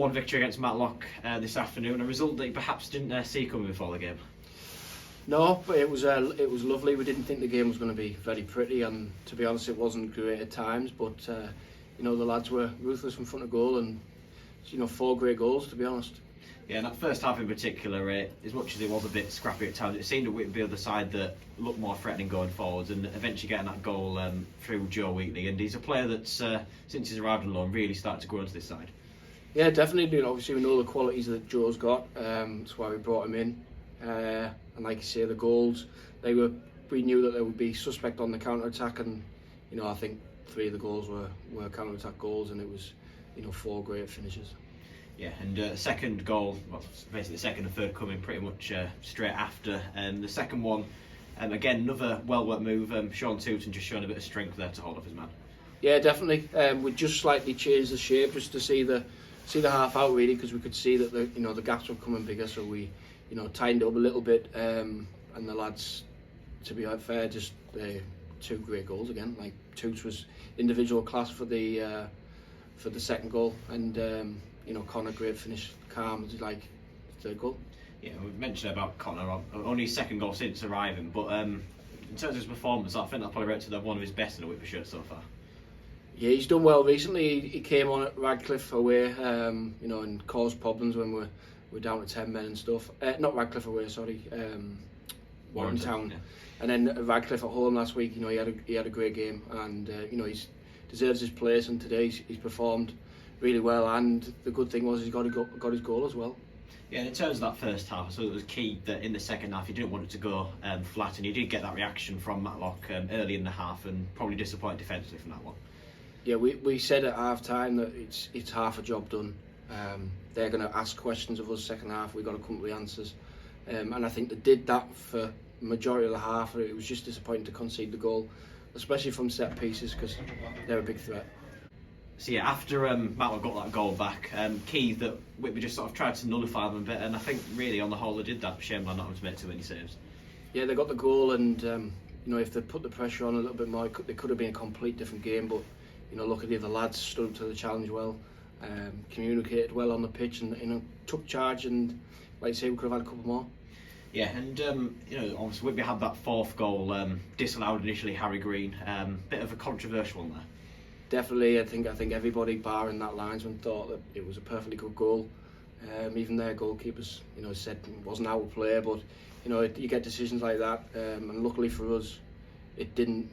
4-1 victory against Matlock this afternoon, a result that you perhaps didn't see coming before the game. No, but it was lovely. We didn't think the game was going to be very pretty, and to be honest, it wasn't great at times. But the lads were ruthless in front of goal, and 4 great goals, to be honest. Yeah, and that first half in particular, as much as it was a bit scrappy at times, it seemed that Whitby were the side that looked more threatening going forwards, and eventually getting that goal through Joe Wheatley. And he's a player that's, since he's arrived on loan, really started to grow into this side. Yeah, definitely. Obviously, we know the qualities that Joe's got. That's why we brought him in. And like you say, the goals, we knew that they would be suspect on the counter-attack, and I think 3 of the goals were counter-attack goals, and it was 4 great finishes. Yeah, and second goal, well, basically the second and third coming pretty much straight after. And the second one, again, another well-worked move. Sean Tooton just showing a bit of strength there to hold off his man. Yeah, definitely. We just slightly changed the shape just to see the half out, really, because we could see that the gaps were coming bigger. So we tightened it up a little bit, and the lads, to be fair, just 2 great goals again. Like Toots was individual class for the second goal, and Connor, great finish, calm, like third goal. Yeah, we've mentioned about Connor, only his second goal since arriving, but in terms of his performance, I think that's probably rated one of his best in a Whitby shirt so far. Yeah, he's done well recently. He came on at Radcliffe away, and caused problems when we're down to 10 men and stuff. Not Radcliffe away, sorry, Whitby Town. Yeah. And then at Radcliffe at home last week, he had a great game, and he deserves his place. And today he's performed really well, and the good thing was he got his goal as well. Yeah, in terms of that first half, so it was key that in the second half you didn't want it to go flat, and you did get that reaction from Matlock early in the half, and probably disappointed defensively from that one. Yeah, we said at half time that it's half a job done. They're going to ask questions of us second half. We've got to come up with answers, and I think they did that for the majority of the half. It was just disappointing to concede the goal, especially from set pieces, because they're a big threat. So yeah, after Matlock got that goal back, key that Whitby just sort of tried to nullify them a bit, and I think really on the whole they did that. Shame on not having to make too many saves. Yeah, they got the goal, and if they put the pressure on a little bit more, it could have been a complete different game. But luckily the lads stood up to the challenge well, communicated well on the pitch, and took charge. And like I say, we could have had a couple more. Yeah, and obviously Whitby had that 4th goal disallowed initially. Harry Green, bit of a controversial one there. Definitely, I think everybody barring that linesman thought that it was a perfectly good goal. Even their goalkeepers, said it wasn't out of play, but you get decisions like that, and luckily for us, it didn't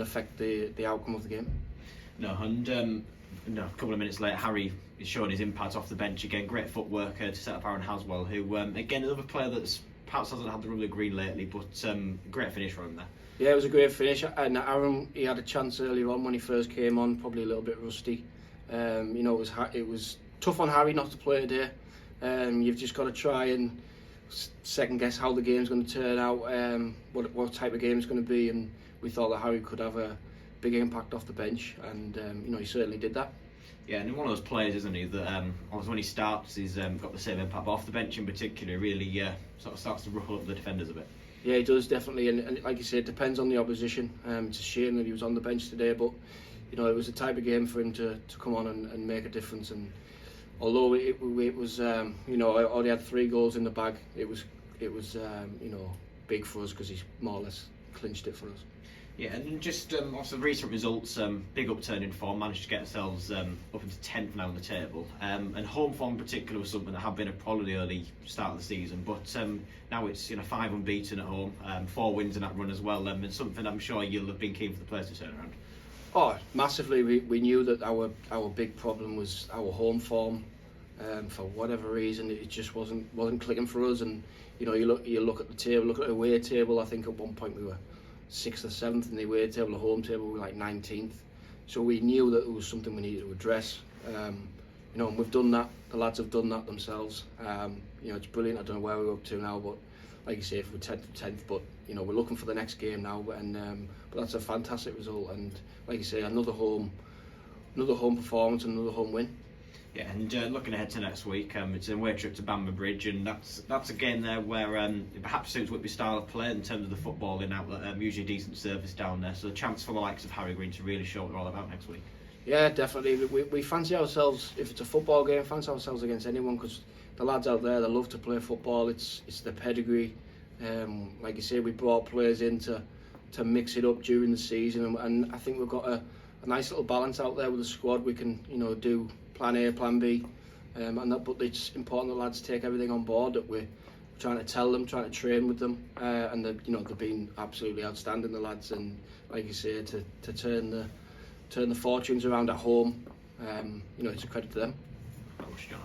affect the outcome of the game. No, and a couple of minutes later, Harry is showing his impact off the bench again. Great footwork to set up Aaron Haswell, who again another player that's perhaps hasn't had the rule of green lately, but great finish from him there. Yeah, it was a great finish, and Aaron, he had a chance earlier on when he first came on, probably a little bit rusty. It was tough on Harry not to play today. You've just got to try and second guess how the game's going to turn out, what type of game it's going to be, and we thought that Harry could have a big impact off the bench, and he certainly did that. Yeah, and one of those players, isn't he, that when he starts, he's got the same impact, but off the bench in particular, really sort of starts to ruffle up the defenders a bit. Yeah, he does, definitely, and like you say, it depends on the opposition. It's a shame that he was on the bench today, but it was a type of game for him to come on and make a difference. And although it was already had 3 goals in the bag, it was big for us, because he's more or less clinched it for us. Yeah, and just also recent results, big upturn in form, managed to get ourselves up into 10th now on the table. And home form in particular was something that had been a probably early start of the season, but now it's 5 unbeaten at home, 4 wins in that run as well, and something I'm sure you'll have been keen for the players to turn around. Oh, massively. We knew that our big problem was our home form. For whatever reason, it just wasn't clicking for us. And you look at the table, look at the away table. I think at one point we were 6th or 7th in the away table. The home table we were like 19th. So we knew that it was something we needed to address. And we've done that. The lads have done that themselves. It's brilliant. I don't know where we're up to now, but like you say, if we're 10th, but we're looking for the next game now. And but that's a fantastic result. And like you say, another home performance, another home win. Yeah, and looking ahead to next week, it's an away trip to Bamber Bridge, and that's a game there where it perhaps suits Whitby's style of play in terms of the footballing outlet. Usually a decent service down there, so a chance for the likes of Harry Green to really show what they're all about next week. Yeah, definitely. We fancy ourselves, if it's a football game, fancy ourselves against anyone, because the lads out there, they love to play football. It's their pedigree. Like you say, we brought players in to mix it up during the season, and I think we've got a nice little balance out there with the squad. We can, you know, do plan A, plan B, but it's important that lads take everything on board, that we're trying to tell them, trying to train with them, and they've been absolutely outstanding, the lads, and like you say, to turn the fortunes around at home, it's a credit to them. That was John.